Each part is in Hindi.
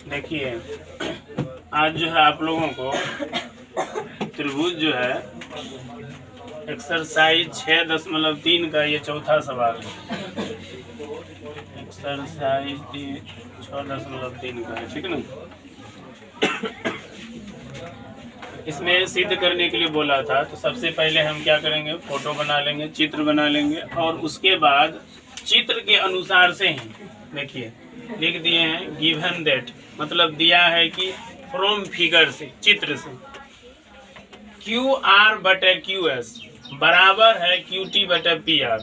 देखिए आज जो है आप लोगों को त्रिभुज जो है एक्सरसाइज 6.3 का ये चौथा सवाल है। एक्सरसाइज 6.3 का है, ठीक है ना। इसमें सिद्ध करने के लिए बोला था, तो सबसे पहले हम क्या करेंगे, फोटो बना लेंगे, चित्र बना लेंगे और उसके बाद चित्र के अनुसार से ही देखिए लिख दिए हैं गिवन दैट, मतलब दिया है कि फ्रॉम फिगर से, चित्र से क्यू आर बटे क्यू एस बराबर है क्यू टी बटे पी आर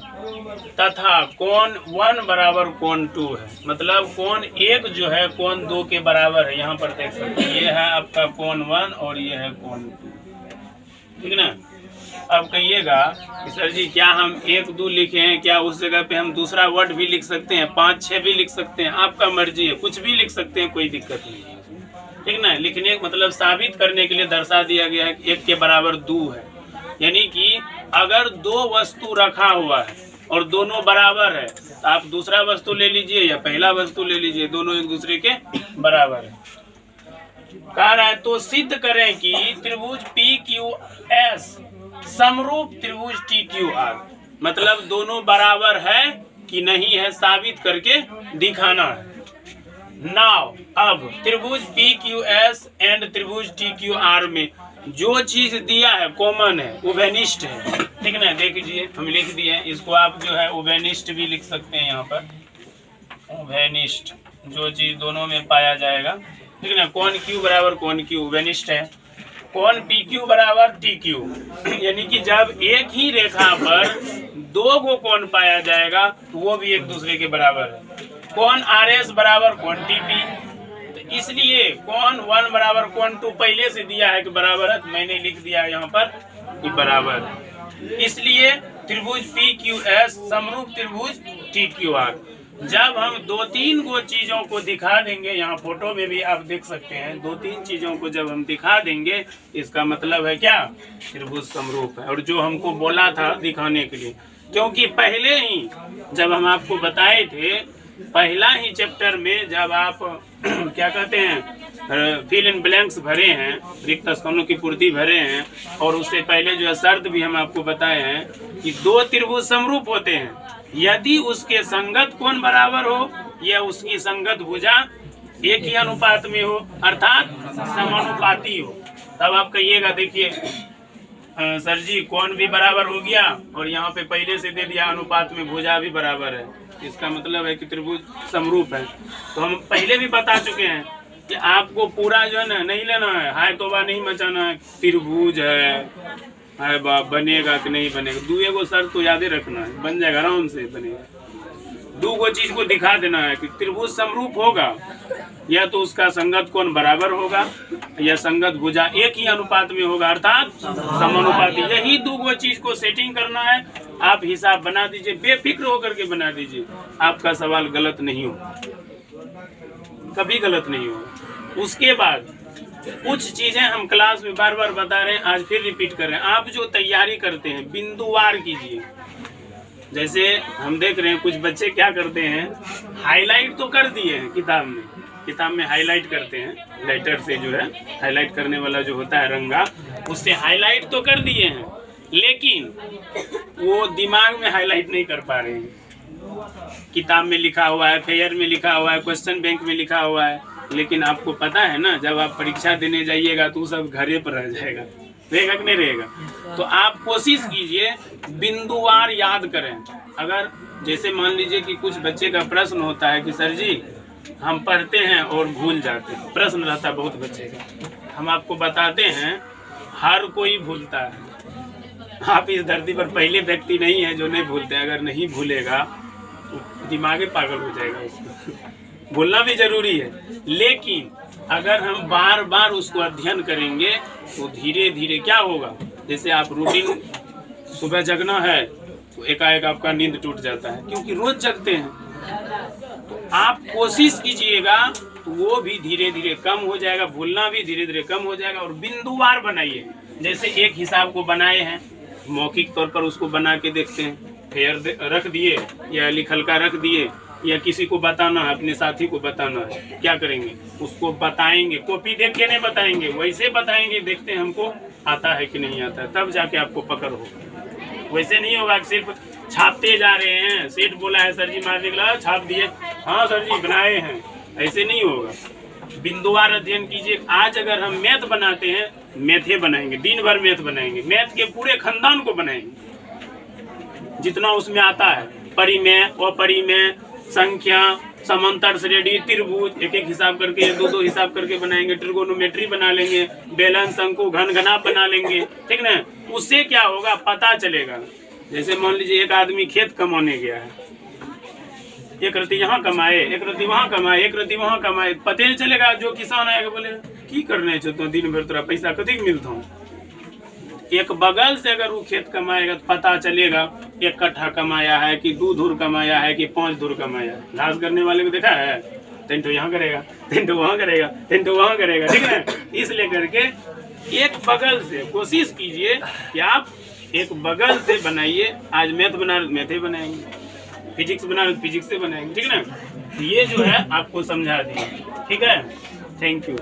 तथा कोण 1 बराबर कोण 2 है, मतलब कोण 1 जो है कोण 2 के बराबर है। यहाँ पर देख सकते हैं ये है आपका कोण 1 और ये है कोण 2, ठीक ना। अब कहिएगा कि सर जी क्या हम 1 2 लिखे हैं, क्या उस जगह पे हम दूसरा वर्ड भी लिख सकते हैं, 5 6 भी लिख सकते हैं, आपका मर्जी है, कुछ भी लिख सकते हैं, कोई दिक्कत नहीं है, ठीक ना। लिखने का मतलब साबित करने के लिए दर्शा दिया गया है कि 1 के बराबर 2 है, यानी कि अगर 2 वस्तु रखा हुआ है और दोनों बराबर है तो आप दूसरा वस्तु ले लीजिए या पहला वस्तु ले लीजिए, दोनों एक दूसरे के बराबर है। कह रहा है तो सिद्ध करें कि त्रिभुज पी क्यू एस समरूप त्रिभुज टी क्यू आर, मतलब दोनों बराबर है कि नहीं है साबित करके दिखाना है। नाउ अब त्रिभुज पी क्यू एस एंड त्रिभुज टी क्यू आर में जो चीज दिया है कॉमन है, उभयनिष्ठ है, ठीक ना। देख लीजिए हम लिख दिए हैं, इसको आप जो है उभयनिष्ठ भी लिख सकते हैं। यहाँ पर उभयनिष्ठ जो चीज दोनों में पाया जाएगा, ठीक ना। कोण क्यू बराबर कोण क्यू उभयनिष्ठ है, कोण पी क्यू बराबर टी क्यू, यानी कि जब एक ही रेखा पर 2 को कोण पाया जाएगा तो वो भी एक दूसरे के बराबर है। कोण आर एस बराबर कोण टी पी, इसलिए कोण 1 बराबर कोण 2 पहले से दिया है कि बराबर है, तो मैंने लिख दिया यहाँ पर कि बराबर है। इसलिए त्रिभुज पी क्यू एस समरूप त्रिभुज टी क्यू आर। जब हम 2-3 गो चीजों को दिखा देंगे, यहाँ फोटो में भी आप देख सकते हैं, 2-3 चीजों को जब हम दिखा देंगे इसका मतलब है क्या, त्रिभुज समरूप है। और जो हमको बोला था दिखाने के लिए, क्योंकि पहले ही जब हम आपको बताए थे, पहला ही चैप्टर में जब आप क्या कहते हैं फिल इन ब्लैंक्स भरे हैं, रिक्त स्थानों की पूर्ति भरे हैं, और उससे पहले जो है शर्त भी हम आपको बताए हैं कि 2 त्रिभुज समरूप होते हैं यदि उसके संगत कोण बराबर हो या उसकी संगत भुजा एक ही अनुपात में हो, अर्थात समानुपाती हो। तब आप कहिएगा देखिए सर जी कोण भी बराबर हो गया और यहाँ पे पहले से दे दिया अनुपात में भुजा भी बराबर है, इसका मतलब है कि त्रिभुज समरूप है। तो हम पहले भी बता चुके हैं कि आपको पूरा जो है ना नहीं लेना है, हाय तोबा नहीं मचाना है, त्रिभुज है हाय बाप बनेगा कि नहीं बनेगा, 2 गो शर्त तो याद रखना है, बन जाएगा, आराम से बनेगा। 2 गो चीज को दिखा देना है कि त्रिभुज समरूप होगा, या तो उसका संगत कोण बराबर होगा या संगत भुजा एक ही अनुपात में होगा, अर्थात समानुपाती। यही 2 गो चीज को सेटिंग करना है। आप हिसाब बना दीजिए, बेफिक्र होकर के बना दीजिए, आपका सवाल गलत नहीं होगा, कभी गलत नहीं होगा। उसके बाद कुछ चीजें हम क्लास में बार बार बता रहे हैं, आज फिर रिपीट कर रहे हैं। आप जो तैयारी करते हैं बिंदुवार कीजिए। जैसे हम देख रहे हैं कुछ बच्चे क्या करते हैं, हाईलाइट तो कर दिए हैं किताब में हाईलाइट करते हैं, लेटर से जो है हाईलाइट करने वाला जो होता है रंगा, उससे हाईलाइट तो कर दिए हैं, लेकिन वो दिमाग में हाईलाइट नहीं कर पा रहे हैं। किताब में लिखा हुआ है, फेयर में लिखा हुआ है, क्वेश्चन बैंक में लिखा हुआ है, लेकिन आपको पता है ना जब आप परीक्षा देने जाइएगा तो सब घरे पर रह जाएगा, रहेगा कि नहीं रहेगा। तो आप कोशिश कीजिए बिंदुवार याद करें। अगर जैसे मान लीजिए कि कुछ बच्चे का प्रश्न होता है कि सर जी हम पढ़ते हैं और भूल जाते हैं, प्रश्न रहता है बहुत बच्चे का, हम आपको बताते हैं हर कोई भूलता है। आप इस धरती पर पहले व्यक्ति नहीं है जो नहीं भूलते। अगर नहीं भूलेगा तो दिमाग पागल हो जाएगा उसको। भूलना भी जरूरी है, लेकिन अगर हम बार बार उसको अध्ययन करेंगे तो धीरे धीरे क्या होगा, जैसे आप रूटीन सुबह जगना है तो एकाएक आपका नींद टूट जाता है, क्योंकि रोज जगते हैं। तो आप कोशिश कीजिएगा तो वो भी धीरे धीरे कम हो जाएगा, भूलना भी धीरे धीरे कम हो जाएगा। और बिंदुवार बनाइए, जैसे एक हिसाब को बनाए हैं, मौखिक तौर पर उसको बना के देखते हैं, फेयर रख दिए या लिखल का रख दिए, या किसी को बताना है, अपने साथी को बताना है, क्या करेंगे, उसको बताएंगे, कॉपी देख के नहीं बताएंगे, वैसे बताएंगे, देखते हैं हमको आता है कि नहीं आता है, तब जाके आपको पकड़ होगा। वैसे नहीं होगा कि सिर्फ छापते जा रहे हैं, सेठ बोला है सर जी मारने के लिए, छाप दिए, हाँ सर जी बनाए हैं, ऐसे नहीं होगा। बिंदुवार अध्ययन कीजिए। आज अगर हम मैथ बनाते हैं, मैथे बनाएंगे, दिन भर मैथ बनाएंगे, मैथ के पूरे खानदान को बनाएंगे जितना उसमें आता है, परिमेय, अपरिमेय, संख्या, समांतर श्रेणी, त्रिभुज, एक एक हिसाब करके, दो दो हिसाब करके बनाएंगे, ट्रिगोनोमेट्री बना लेंगे, बेलन, शंकु, घन, घना बना लेंगे, ठीक ना। उससे क्या होगा, पता चलेगा। जैसे मान लीजिए एक आदमी खेत कमाने गया है, एक रत्ती यहाँ कमाए, एक रत्ती वहाँ कमाए, एक रत्ती वहाँ कमाए, पता नहीं चलेगा। जो किसान आएगा बोले की करने चाहते हो, दिन भर तेरा पैसा कभी मिलता हूँ। एक बगल से अगर वो खेत कमाएगा तो पता चलेगा 1 कट्ठा कमाया है कि 2 धुर कमाया है कि 5 धुर कमाया है। घास करने वाले को देखा है, 3 तो यहाँ करेगा, 3 तो वहाँ करेगा, 3 तो वहाँ करेगा, ठीक है। इसलिए करके एक बगल से कोशिश कीजिए कि आप एक बगल से बनाइए। आज मैथ बना मैथे बनाएंगे, फिजिक्स बना फिजिक्स से बनाएंगे, ठीक है ना। ये जो है आपको समझा दिया, ठीक है। Thank you.